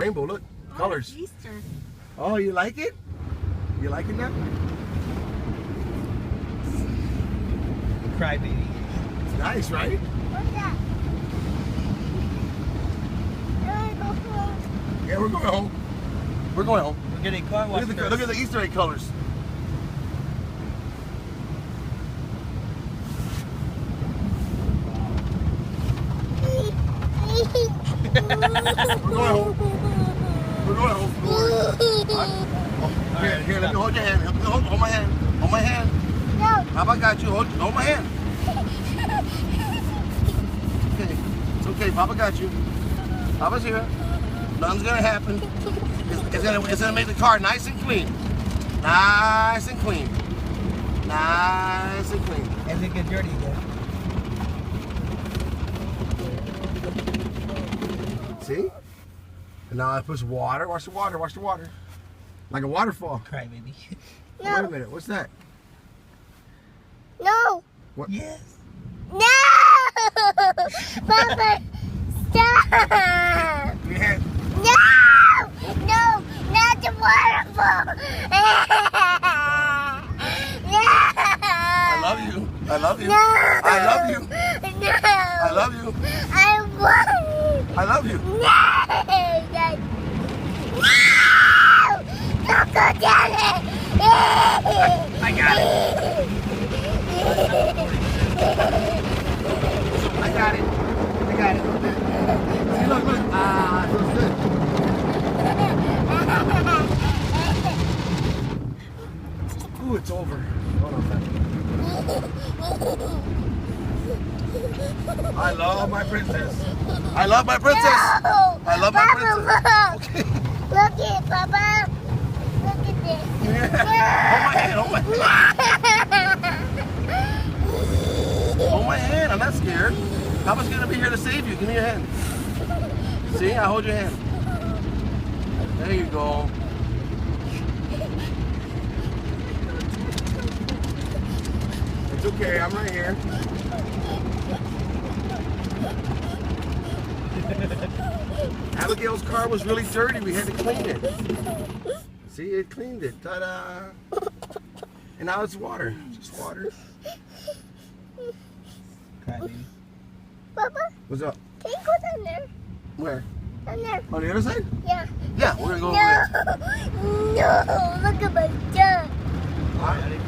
Rainbow, look. Colors. Easter. Oh, you like it? You like it now? Cry baby. It's nice, right? What's that? Yeah, we're going home. We're going home. We're getting car wash. Look at the Easter egg colors. We're going home. We're going home. Here, let me hold your hand. Hold my hand. Hold my hand. No. Papa got you. Hold my hand. Okay. It's okay. Papa got you. Papa's here. Nothing's gonna happen. It's gonna make the car nice and clean. Nice and clean. Nice and clean. And it get dirty again. See? And now I put water. Watch the water. Watch the water. Like a waterfall. Cry baby. No. Wait a minute. What's that? No. What? Yes. No. Papa, stop. Yeah. No. No. Not the waterfall. No. I love you. I love you. No. I love you. No. I love you. I want. I love you. No. Don't go down it. I got it. I got it. I got it. See, look, look. Ah, it feels good. Ooh, it's over. Hold on a second. I love my princess. I love my princess. No. I love my Papa, princess. look. Okay. Look at Papa. Look at this. Yeah. Hold my hand. Hold my hand. I'm not scared. Papa's gonna be here to save you. Give me your hand. See, I hold your hand. There you go. It's okay. I'm right here. Abigail's car was really dirty. We had to clean it. See, it cleaned it. Ta-da! And now it's water. Just water. Cry baby. Papa, What's up? can you go down there? Where? Down there. On the other side? Yeah. Yeah, we're gonna go over No. there. No. Look at my junk. All right.